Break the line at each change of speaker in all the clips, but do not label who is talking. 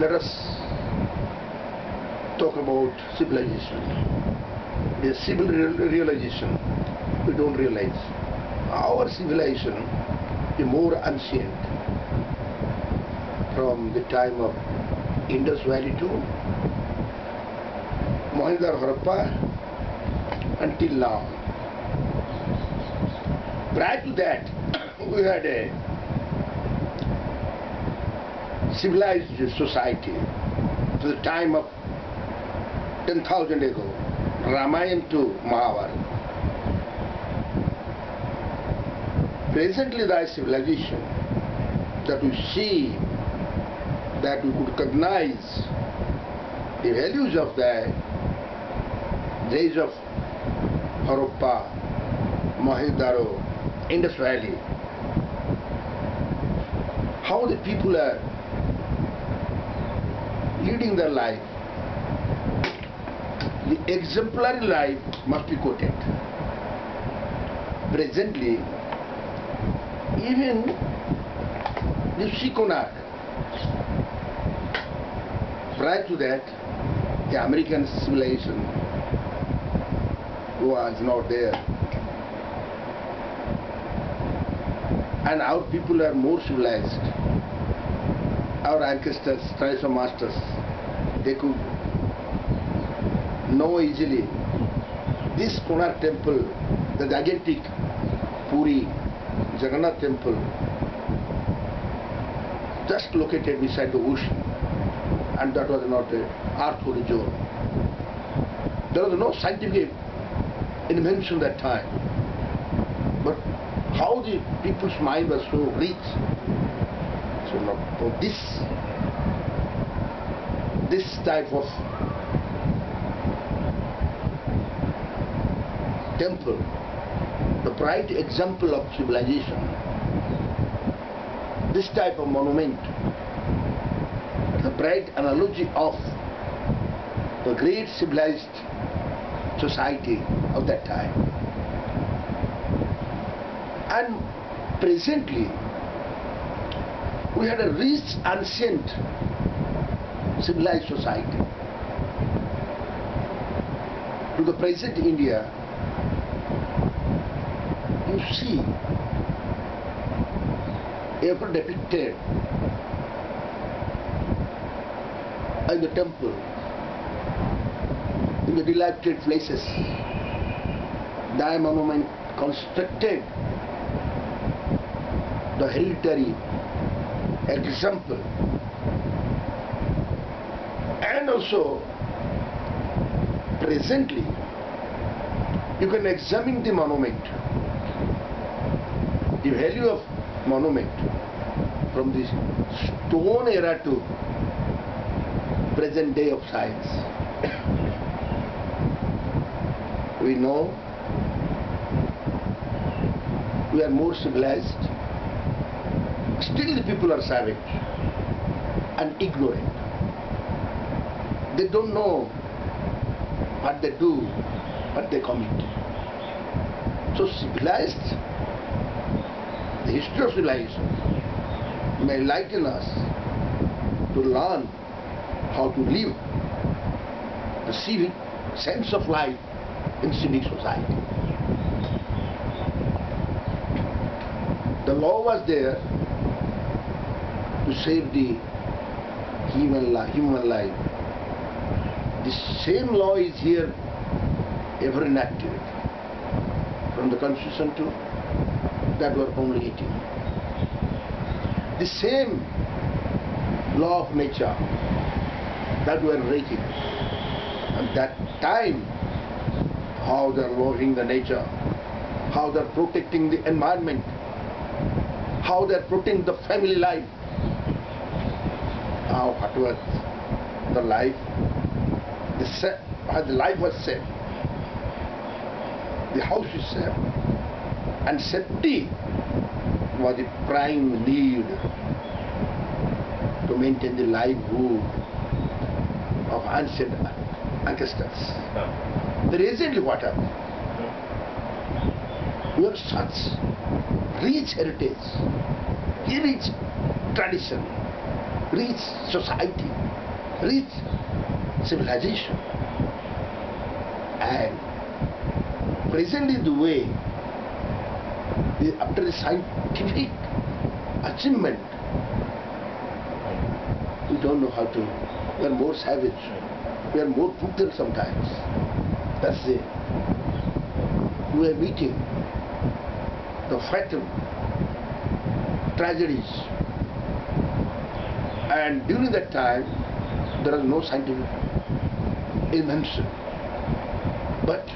let us talk about civilization. The civil realization, we don't realize. Our civilization is more ancient from the time of Indus Valley to Harappa until now. Prior to that, we had a civilized society to the time of 10,000 ago, Ramayana to Mahabharata. Presently, the civilization that we see, that we could recognize the values of the days of Harappa, Mohenjo-daro, Indus Valley, how the people are leading their life. The exemplary life must be quoted. Presently, even the Sikonat, prior to that, the American civilization was not there. And our people are more civilized. Our ancestors, traditional masters, they could know easily this Konark temple, the gigantic Puri Jagannath temple, just located beside the ocean, and that was not an art horizon. There was no scientific invention that time, but how the people's mind was so rich. So now this type of temple, the bright example of civilization, this type of monument, the bright analogy of the great civilized society of that time. And presently, we had a rich, ancient, civilized society. To the present India, you see, ever depicted in the temple, in the dilapidated places, thy monument constructed the hereditary example, and also presently you can examine the monument, the value of monument from the stone era to present day of science. We know we are more civilized. Still the people are savage and ignorant. They don't know what they do, what they commit. So civilized, the history of civilization may enlighten us to learn how to live the civic sense of life in civic society. The law was there to save the human life. The same law is here ever enacted, from the Constitution to that we are promulgating. The same law of nature that we are breaking. And that time, how they are loving the nature, how they are protecting the environment, how they are protecting the family life. How what was the life? How the life was safe, the house is safe, and safety was the prime need to maintain the livelihood of ancient ancestors. Recently what happened? We have such rich heritage, rich tradition, rich society. rich civilization. And presently the way, after the scientific achievement, we don't know how to, we are more savage, we are more brutal sometimes. That's it. We are meeting the fatal tragedies, and during that time there was no scientific invention, but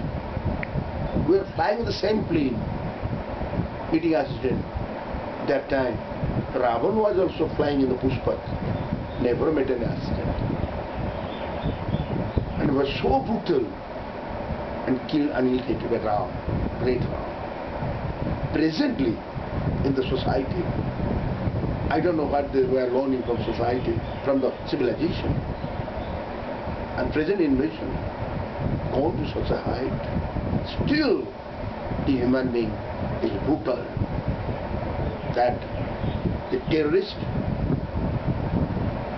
we were flying in the same plane, meeting accident. That time Ravan was also flying in the Pushpak, never met an accident, and was so brutal and killed, annihilated by Ram, great Ram. Presently in the society, I don't know what they were learning from society, from the civilization, and present invasion gone to such a height, still the human being is brutal, that the terrorist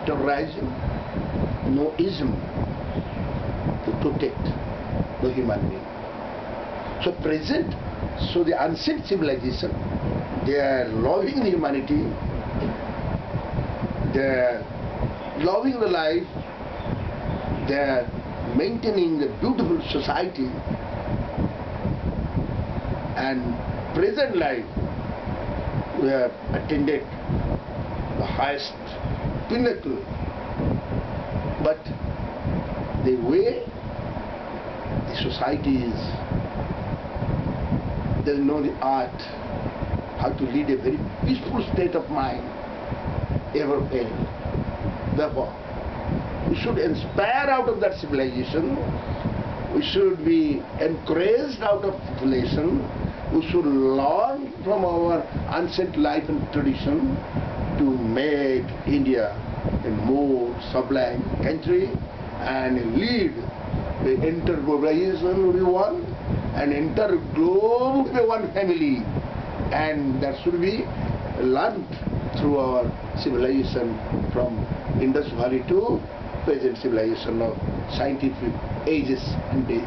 terrorizing no ism to protect the human being. So present, so the ancient civilization, they are loving the humanity, they are loving the life, they are maintaining the beautiful society, and present life we have attended the highest pinnacle, but the way the society is, there is no art how to lead a very peaceful state of mind ever fail. Therefore, we should inspire out of that civilization, we should be encouraged out of civilization, we should learn from our ancient life and tradition to make India a more sublime country and lead the inter-globalization will be one, and inter-globe will be one family, and that should be learned through our civilization from Indus Valley to present civilization of scientific ages and days.